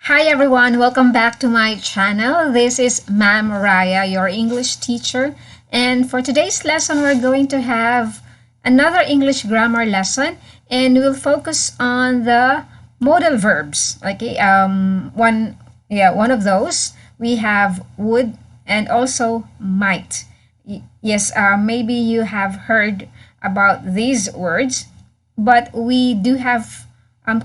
Hi everyone, welcome back to my channel. This is Ma'am Raya, your English teacher. And for today's lesson, we're going to have another English grammar lesson and we'll focus on the modal verbs. Okay, one of those we have would and also might. Yes, maybe you have heard about these words, but we do have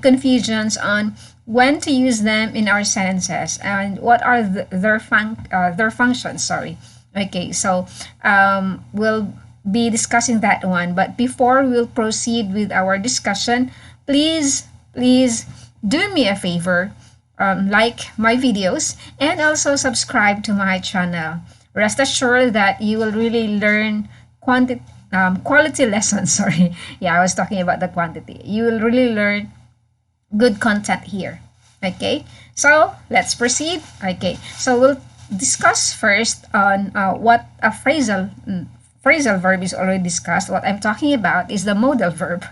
confusions on when to use them in our sentences and what are their functions. Sorry. Okay, so we'll be discussing that one. But before we'll proceed with our discussion, please do me a favor, like my videos and also subscribe to my channel. Rest assured that you will really learn quality lessons. Sorry, yeah, I was talking about the quantity. You will really learn good content here. Okay, so let's proceed. Okay, so we'll discuss first on what a phrasal verb is already discussed. What I'm talking about is the modal verb.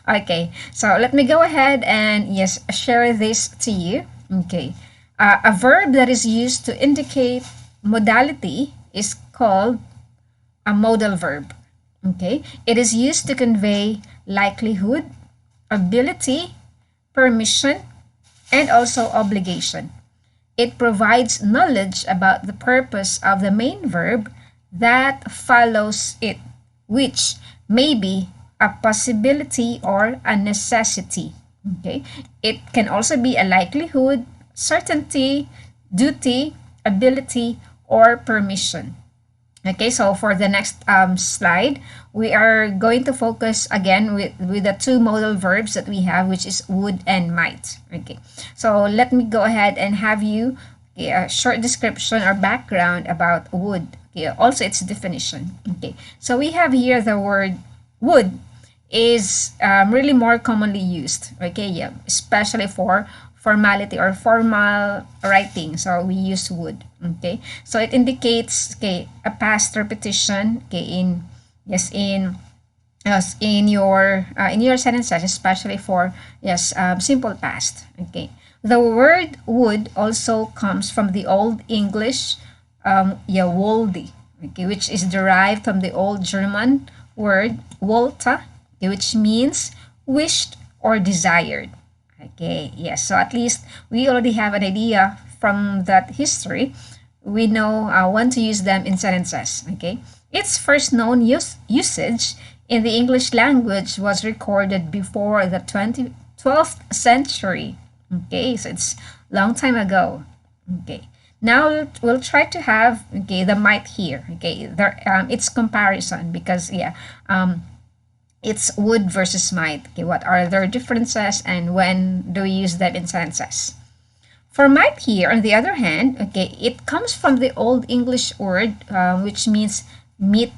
Okay, so let me go ahead and yes, share this to you. Okay, a verb that is used to indicate modality is called a modal verb. Okay, it is used to convey likelihood, ability, permission, and also obligation. It provides knowledge about the purpose of the main verb that follows it, which may be a possibility or a necessity. Okay, it can also be a likelihood, certainty, duty, ability, or permission. Okay, so for the next slide, we are going to focus again with the two modal verbs that we have, which is would and might. Okay, so let me go ahead and have you a short description or background about would. Okay, also its definition. Okay, so we have here the word would is really more commonly used. Okay, yeah, especially for formality or formal writing, so we use would. Okay, so it indicates a past repetition in yes in your sentences, especially for yes simple past. Okay, the word would also comes from the old English wolde, okay, which is derived from the old German word wollte, okay, which means wished or desired. Okay, yes. So at least we already have an idea from that history. We know when to use them in sentences. Okay, its first known usage in the English language was recorded before the 12th century. Okay, so it's long time ago. Okay, now we'll try to have the might here. Okay, there it's comparison because it's would versus might. Okay, what are their differences and when do we use them in sentences? For might here, on the other hand, okay, it comes from the old English word which means meet,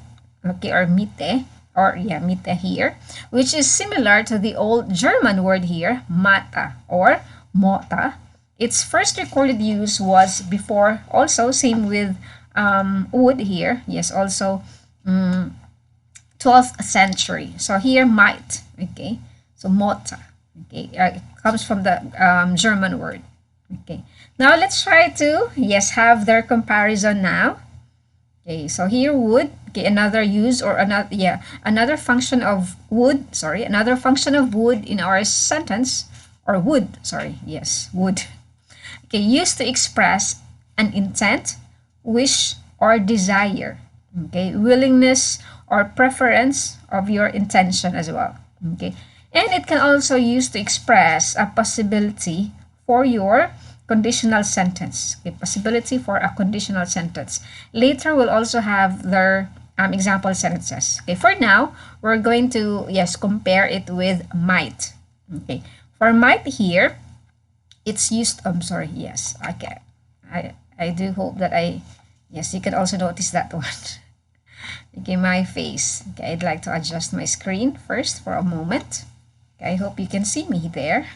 okay, or mite, or yeah, mite here, which is similar to the old German word here, mata or mota. Its first recorded use was before, also same with would here, yes, also 12th century. So here might, okay, so mota, okay, it comes from the German word. Okay, now let's try to yes have their comparison now. Okay, so here would, okay, another use or another function of would, sorry, another function of would in our sentence, or would, sorry, yes, would, okay, used to express an intent, wish, or desire, okay, willingness or preference of your intention as well. Okay, and it can also use to express a possibility for your conditional sentence. Okay, possibility for a conditional sentence. Later we'll also have their example sentences. Okay, for now we're going to yes compare it with might. Okay, for might here, it's used. I'm sorry. Yes. Okay. I do hope that yes, you can also notice that one. Okay, my face. Okay, I'd like to adjust my screen first for a moment. Okay, I hope you can see me there.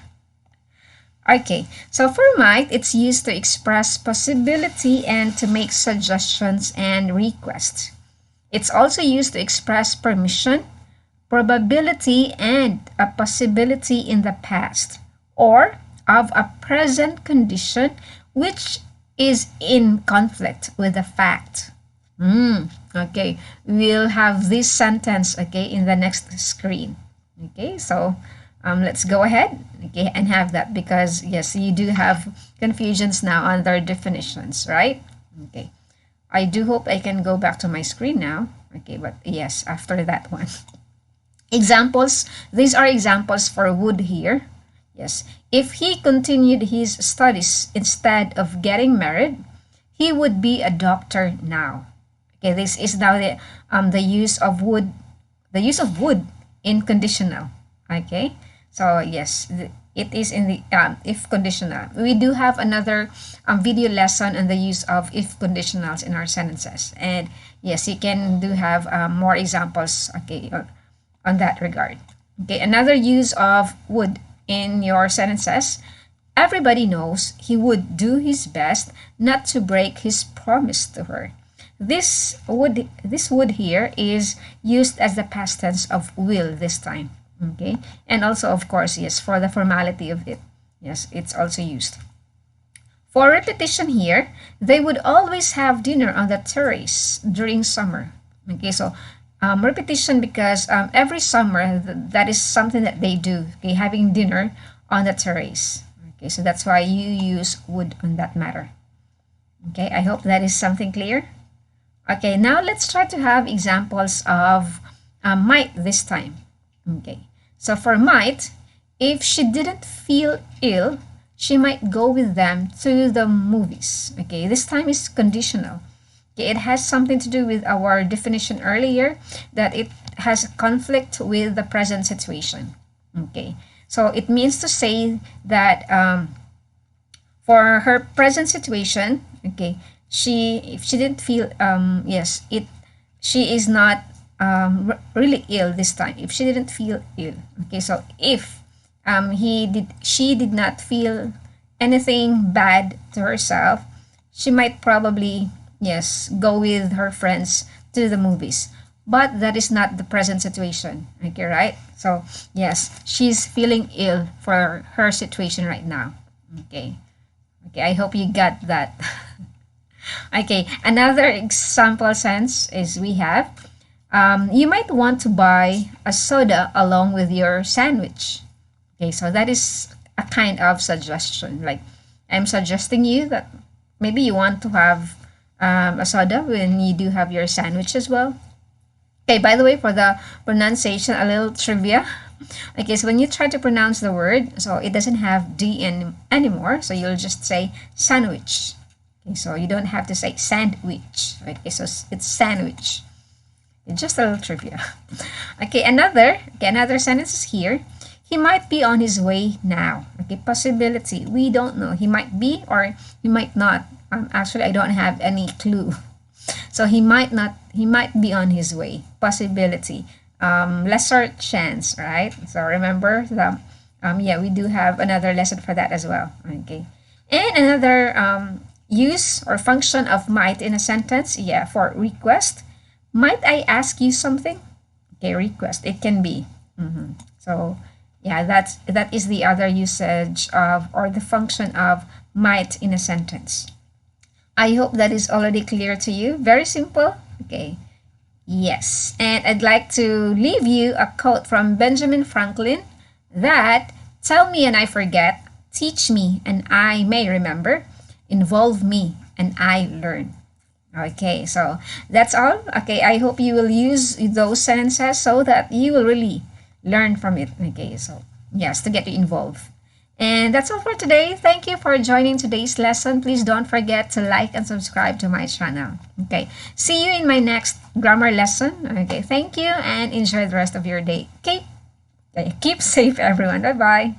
Okay, so for might, it's used to express possibility and to make suggestions and requests. It's also used to express permission, probability, and a possibility in the past, or of a present condition which is in conflict with the fact. Okay, we'll have this sentence, okay, in the next screen. Okay, so let's go ahead, okay, and have that, because yes, you do have confusions now on their definitions, right? Okay, I do hope I can go back to my screen now. Okay, but yes, after that one. Examples, these are examples for would here. Yes, if he continued his studies instead of getting married, he would be a doctor now. Okay, this is now the use of would, in conditional. Okay, so yes, it is in the if conditional. We do have another video lesson on the use of if conditionals in our sentences, and yes, you can do have more examples, okay, on that regard. Okay, another use of would in your sentences: everybody knows he would do his best not to break his promise to her. This would here is used as the past tense of will this time. Okay, and also, of course, yes, for the formality of it, yes, it's also used. For repetition here, they would always have dinner on the terrace during summer. Okay, so repetition because every summer that is something that they do. Okay, having dinner on the terrace. Okay, so that's why you use would on that matter. Okay, I hope that is something clear. Okay, now let's try to have examples of might this time. Okay, so for might, if she didn't feel ill, she might go with them to the movies. Okay, this time is conditional. Okay, it has something to do with our definition earlier, that it has a conflict with the present situation. Okay, so it means to say that for her present situation, okay, if she didn't feel she is not really ill this time. If she didn't feel ill, okay, so if she did not feel anything bad to herself, she might probably go with her friends to the movies. But that is not the present situation. Okay, right? So yes, she's feeling ill for her situation right now. Okay, I hope you got that. Okay, another example sense is we have you might want to buy a soda along with your sandwich. Okay, so that is a kind of suggestion. Like, I'm suggesting you that maybe you want to have a soda when you do have your sandwich as well. Okay, by the way, for the pronunciation, a little trivia. Okay, so when you try to pronounce the word, so it doesn't have D anymore, so you'll just say sandwich. Okay, so you don't have to say sandwich. Okay, so it's sandwich. It's just a little trivia. Okay, another sentence is here. He might be on his way now. Okay, possibility. We don't know. He might be or he might not. Actually, I don't have any clue. So he might not. He might be on his way. Possibility. Lesser chance, right? So remember the we do have another lesson for that as well. Okay, and another use or function of might in a sentence. Yeah, for request. Might I ask you something? Okay, request. It can be. So yeah, that is the other usage of or the function of might in a sentence. I hope that is already clear to you. Very simple. Okay. Yes. And I'd like to leave you a quote from Benjamin Franklin that tell me and I forget, teach me and I may remember, involve me and I learn. Okay, so that's all. Okay, I hope you will use those sentences so that you will really learn from it. Okay, so yes, to get you involved. And that's all for today. Thank you for joining today's lesson. Please don't forget to like and subscribe to my channel. Okay, see you in my next grammar lesson. Okay, thank you and enjoy the rest of your day. Okay, keep safe, everyone. Bye-bye.